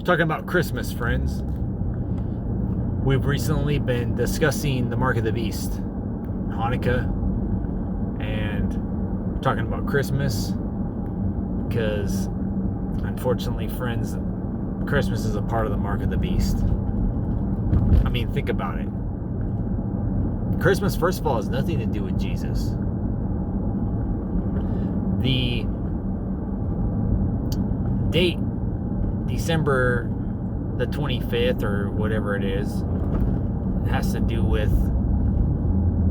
Talking about Christmas, friends. We've recently been discussing the mark of the beast, Hanukkah, and talking about Christmas because, unfortunately, friends, Christmas is a part of the mark of the beast. I mean, think about it. Christmas, first of all, has nothing to do with Jesus. The date, December the 25th or whatever it is, has to do with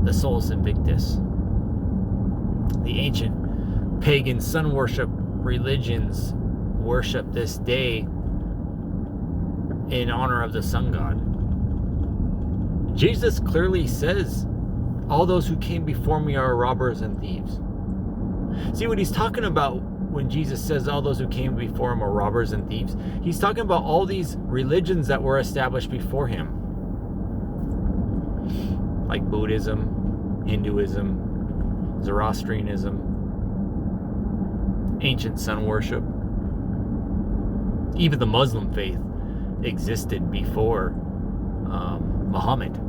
the Solus Invictus. The ancient pagan sun worship religions worship this day in honor of the sun god. Jesus clearly says, all those who came before me are robbers and thieves. See what he's talking about when Jesus says all those who came before him are robbers and thieves? He's talking about all these religions that were established before him. Like Buddhism, Hinduism, Zoroastrianism, ancient sun worship. Even the Muslim faith existed before Muhammad.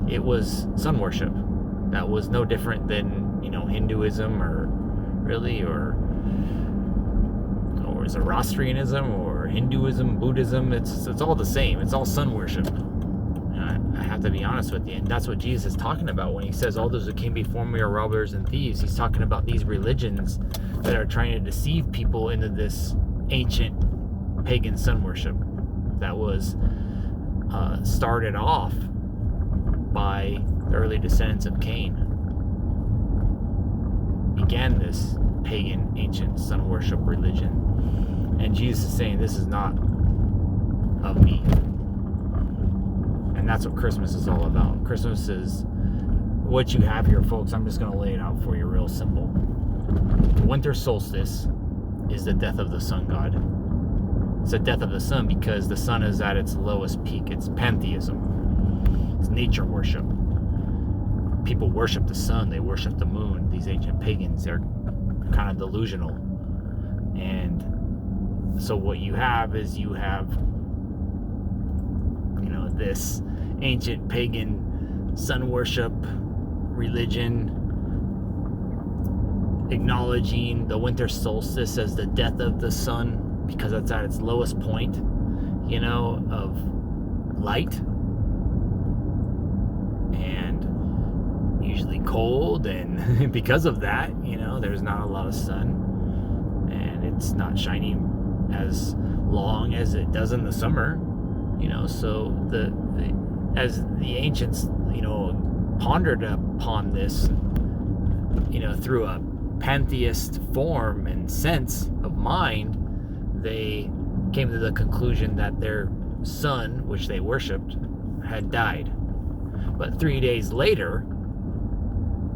It was sun worship. That was no different than, Hinduism or Zoroastrianism or Hinduism, Buddhism. It's all the same. It's all sun worship. I have to be honest with you, and that's what Jesus is talking about when he says all those who came before me are robbers and thieves. He's talking about these religions that are trying to deceive people into this ancient pagan sun worship that was started off by the early descendants of Cain. Began this pagan ancient sun worship religion, and Jesus is saying this is not of me. And that's what Christmas is all about. Christmas is what you have here, folks. I'm just going to lay it out for you real simple. The winter solstice is the death of the sun god. It's the death of the sun because the sun is at its lowest peak. It's pantheism. It's nature worship. People worship the sun. They worship the moon. These ancient pagans, they're kind of delusional. And so what you have is this ancient pagan sun worship religion acknowledging the winter solstice as the death of the sun because it's at its lowest point, of light, and usually cold, and because of that, there's not a lot of sun, and it's not shining as long as it does in the summer. So as the ancients, pondered upon this, through a pantheist form and sense of mind, they came to the conclusion that their sun, which they worshipped, had died. But 3 days later,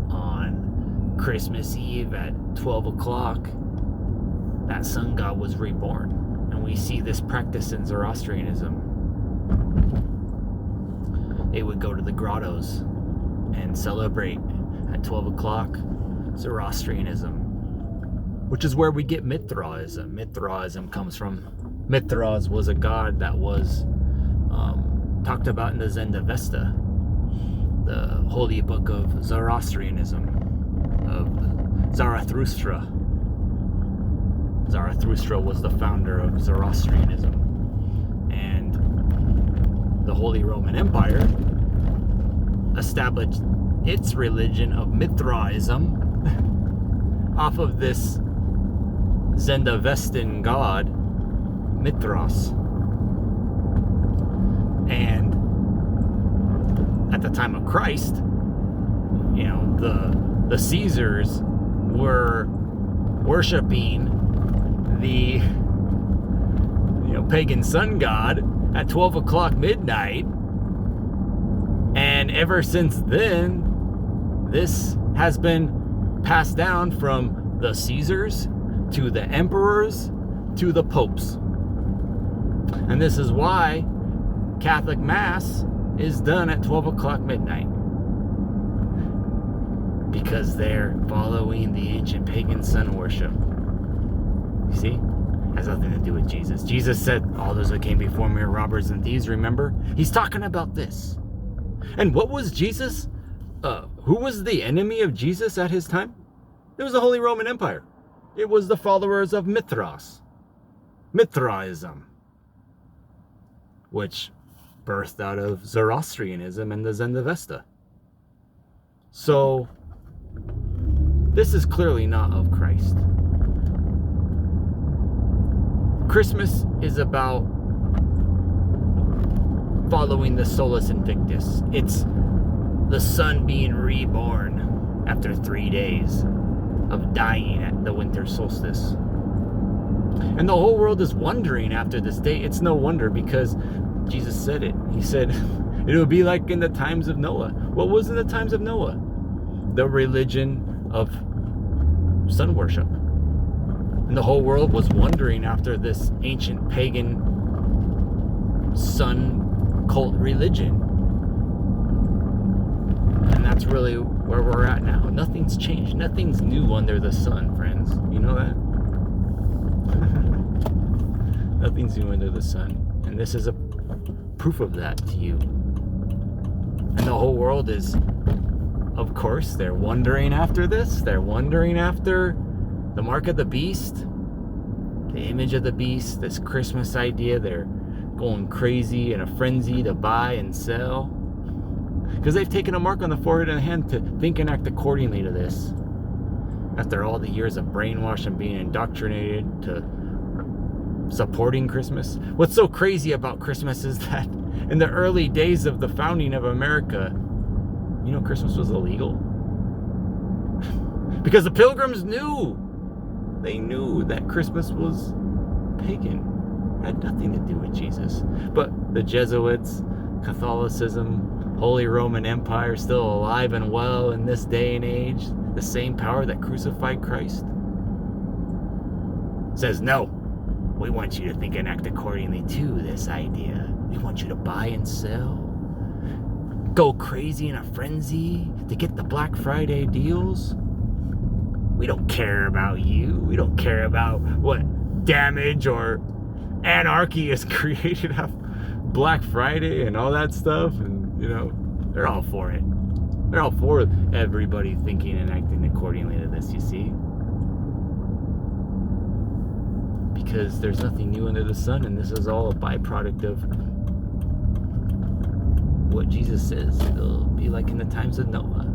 on Christmas Eve at 12 o'clock, that sun god was reborn. And we see this practice in Zoroastrianism. They would go to the grottos and celebrate at 12 o'clock Zoroastrianism, which is where we get Mithraism. Mithraism comes from, Mithras was a god that was talked about in the Zendavesta, the holy book of Zoroastrianism, of Zarathustra. Zarathustra was the founder of Zoroastrianism. And the Holy Roman Empire established its religion of Mithraism off of this Zendavestan god, Mithras. And at the time of Christ, the Caesars were worshiping the pagan sun god at 12 o'clock midnight, and ever since then this has been passed down from the Caesars to the emperors to the popes. And this is why Catholic Mass is done at 12 o'clock midnight, because they're following the ancient pagan sun worship. You see? has nothing to do with Jesus. Jesus said, all those that came before me are robbers and thieves, remember? He's talking about this. And what was Jesus? Who was the enemy of Jesus at his time? It was the Holy Roman Empire. It was the followers of Mithraism, which birthed out of Zoroastrianism and the Zendavesta. So, this is clearly not of Christ. Christmas is about following the Solus Invictus. It's the sun being reborn after 3 days of dying at the winter solstice. And the whole world is wondering after this day. It's no wonder, because Jesus said it. He said it would be like in the times of Noah. What was in the times of Noah? The religion of sun worship. And the whole world was wondering after this ancient pagan sun cult religion. And that's really where we're at now. Nothing's changed. Nothing's new under the sun, friends. You know that? Nothing's new under the sun. And this is a proof of that to you. And the whole world is, of course, they're wondering after this. They're wondering after the mark of the beast, the image of the beast, this Christmas idea. They're going crazy in a frenzy to buy and sell, because they've taken a mark on the forehead and the hand to think and act accordingly to this. After all the years of brainwash and being indoctrinated to supporting Christmas. What's so crazy about Christmas is that in the early days of the founding of America, you know, Christmas was illegal. Because the Pilgrims knew. They knew that Christmas was pagan. It had nothing to do with Jesus. But the Jesuits, Catholicism, Holy Roman Empire, still alive and well in this day and age, the same power that crucified Christ, says, no, we want you to think and act accordingly to this idea. We want you to buy and sell, go crazy in a frenzy to get the Black Friday deals. We don't care about you. We don't care about what damage or anarchy is created of Black Friday and all that stuff. And, you know, they're all for it. They're all for everybody thinking and acting accordingly to this, you see. Because there's nothing new under the sun, and this is all a byproduct of what Jesus says it'll be like in the times of Noah.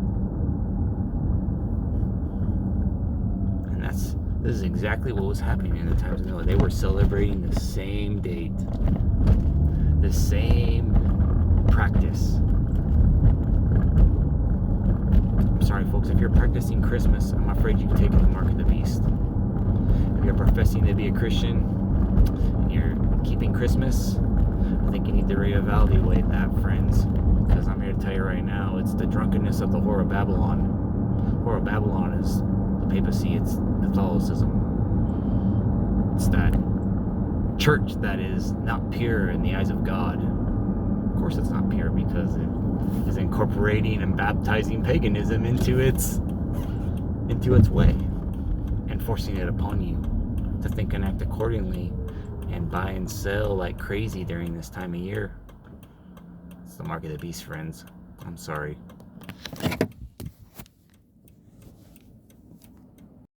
And this is exactly what was happening in the times of Noah. They were celebrating the same date, the same practice. I'm sorry, folks, if you're practicing Christmas, I'm afraid you've taken the mark of the beast. If you're professing to be a Christian and you're keeping Christmas, I think you need to reevaluate that, friends. Because I'm here to tell you right now, it's the drunkenness of the whore of Babylon. Whore of Babylon is the papacy, it's Catholicism. It's that church that is not pure in the eyes of God. Of course it's not pure, because it is incorporating and baptizing paganism into its way, and forcing it upon you to think and act accordingly and buy and sell like crazy during this time of year. It's the mark of the beast, friends. I'm sorry.